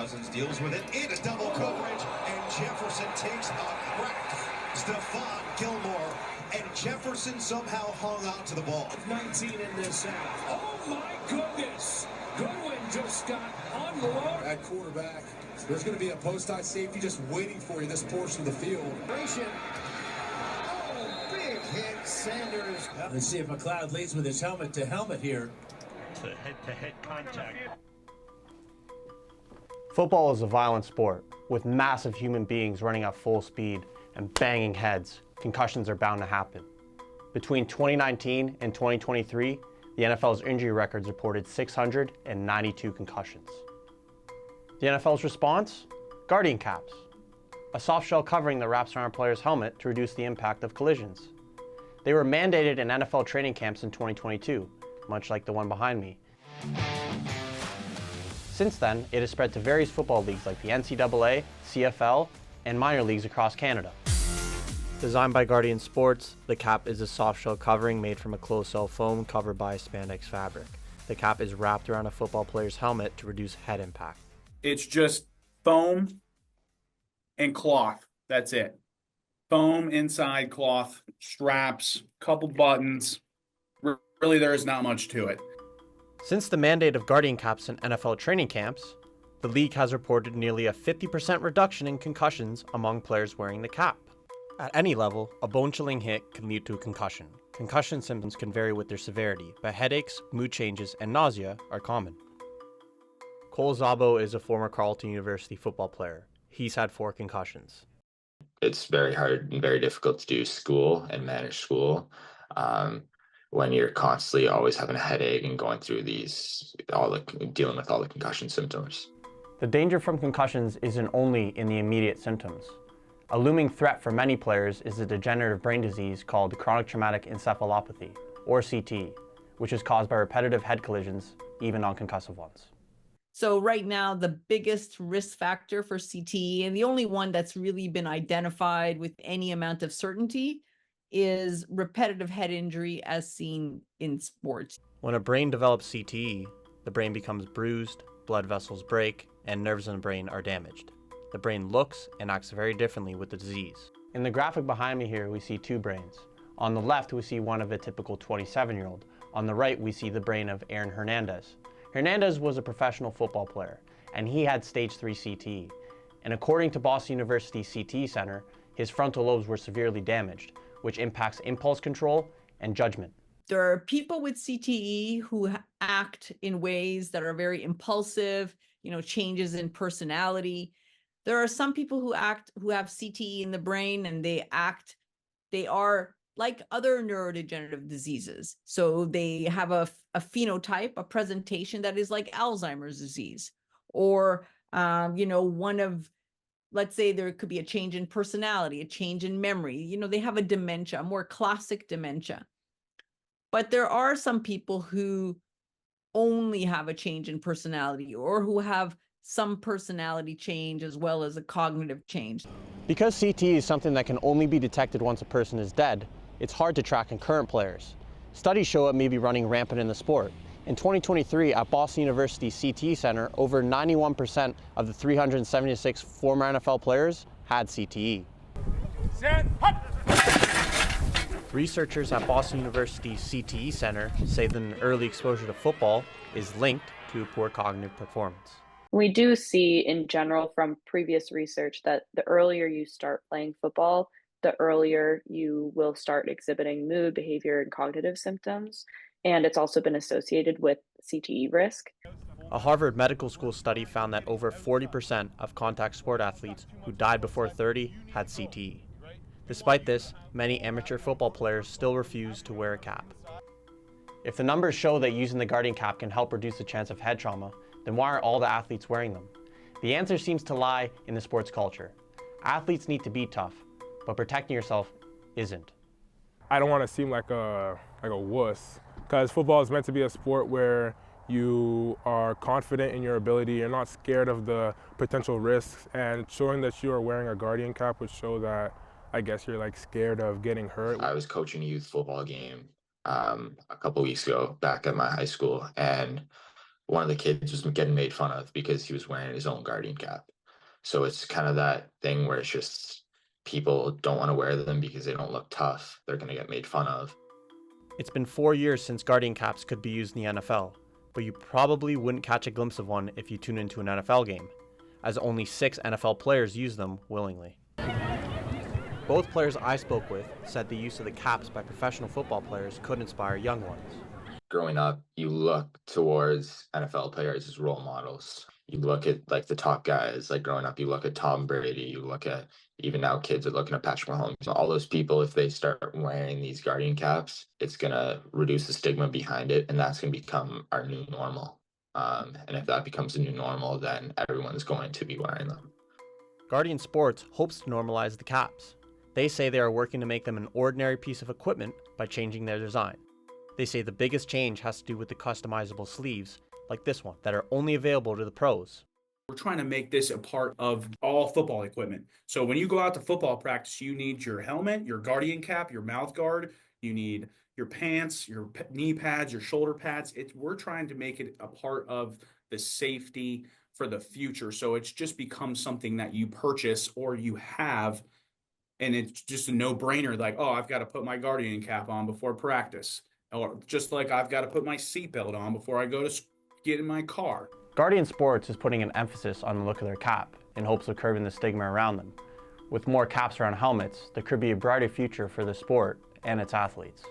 Cousins deals with it into double coverage, and Jefferson takes a crack. Stephon Gilmore, and Jefferson somehow hung on to the ball. 19 in this half. Oh my goodness! Goodwin just got unloaded. At quarterback, there's going to be a post-high safety just waiting for you this portion of the field. Oh, big hit, Sanders. Let's see if McLeod leads with his helmet to helmet here. To head-to-head contact. Football is a violent sport, with massive human beings running at full speed and banging heads. Concussions are bound to happen. Between 2019 and 2023, the NFL's injury records reported 692 concussions. The NFL's response? Guardian caps, a soft shell covering that wraps around a player's helmet to reduce the impact of collisions. They were mandated in NFL training camps in 2022, much like the one behind me. Since then, it has spread to various football leagues like the NCAA, CFL, and minor leagues across Canada. Designed by Guardian Sports, the cap is a soft shell covering made from a closed-cell foam covered by spandex fabric. The cap is wrapped around a football player's helmet to reduce head impact. It's just foam and cloth. That's it. Foam inside, cloth, straps, couple buttons. Really, there is not much to it. Since the mandate of Guardian caps in NFL training camps, the league has reported nearly a 50% reduction in concussions among players wearing the cap. At any level, a bone-chilling hit can lead to a concussion. Concussion symptoms can vary with their severity, but headaches, mood changes, and nausea are common. Cole Zabo is a former Carleton University football player. He's had 4 concussions. It's very hard and very difficult to do school and manage school when you're constantly always having a headache and going through dealing with all the concussion symptoms. The danger from concussions isn't only in the immediate symptoms. A looming threat for many players is a degenerative brain disease called Chronic Traumatic Encephalopathy, or CTE, which is caused by repetitive head collisions, even non-concussive ones. So right now, the biggest risk factor for CTE, and the only one that's really been identified with any amount of certainty, is repetitive head injury as seen in sports. When a brain develops CTE, the brain becomes bruised, blood vessels break, and nerves in the brain are damaged. The brain looks and acts very differently with the disease. In the graphic behind me here, we see 2 brains. On the left, we see one of a typical 27-year-old. On the right, we see the brain of Aaron Hernandez. Hernandez was a professional football player, and he had stage 3 CTE. And according to Boston University CTE Center, his frontal lobes were severely damaged, which impacts impulse control and judgment. There are people with CTE who act in ways that are very impulsive, changes in personality. There are some people who have CTE in the brain and they are like other neurodegenerative diseases. So they have a phenotype, a presentation that is like Alzheimer's disease, or, let's say there could be a change in personality, a change in memory. They have a dementia, a more classic dementia. But there are some people who only have a change in personality or who have some personality change as well as a cognitive change. Because CTE is something that can only be detected once a person is dead, it's hard to track in current players. Studies show it may be running rampant in the sport. In 2023, at Boston University CTE Center, over 91% of the 376 former NFL players had CTE. Researchers at Boston University CTE Center say that an early exposure to football is linked to poor cognitive performance. We do see in general from previous research that the earlier you start playing football, the earlier you will start exhibiting mood, behavior, and cognitive symptoms. And it's also been associated with CTE risk. A Harvard Medical School study found that over 40% of contact sport athletes who died before 30 had CTE. Despite this, many amateur football players still refuse to wear a cap. If the numbers show that using the Guardian cap can help reduce the chance of head trauma, then why are all the athletes wearing them? The answer seems to lie in the sports culture. Athletes need to be tough, but protecting yourself isn't. I don't want to seem like a wuss, because football is meant to be a sport where you are confident in your ability, you're not scared of the potential risks, and showing that you are wearing a Guardian cap would show that, I guess, you're scared of getting hurt. I was coaching a youth football game a couple weeks ago back at my high school, and one of the kids was getting made fun of because he was wearing his own Guardian cap. So it's kind of that thing where it's just people don't want to wear them because they don't look tough. They're going to get made fun of. It's been 4 years since Guardian caps could be used in the NFL, but you probably wouldn't catch a glimpse of one if you tune into an NFL game, as only 6 NFL players use them willingly. Both players I spoke with said the use of the caps by professional football players could inspire young ones. Growing up, you look towards NFL players as role models. You look at like the top guys, like growing up, you look at Tom Brady, you look at even now kids are looking at Patrick Mahomes. All those people, if they start wearing these Guardian caps, it's going to reduce the stigma behind it, and that's going to become our new normal. And if that becomes a new normal, then everyone's going to be wearing them. Guardian Sports hopes to normalize the caps. They say they are working to make them an ordinary piece of equipment by changing their design. They say the biggest change has to do with the customizable sleeves, like this one, that are only available to the pros. We're trying to make this a part of all football equipment. So when you go out to football practice, you need your helmet, your Guardian cap, your mouth guard, you need your pants, your knee pads, your shoulder pads. We're trying to make it a part of the safety for the future. So it's just becomes something that you purchase or you have, and it's just a no-brainer, like, oh, I've got to put my Guardian cap on before practice. Or just like I've got to put my seatbelt on before I go to get in my car. Guardian Sports is putting an emphasis on the look of their cap in hopes of curbing the stigma around them. With more caps around helmets, there could be a brighter future for the sport and its athletes.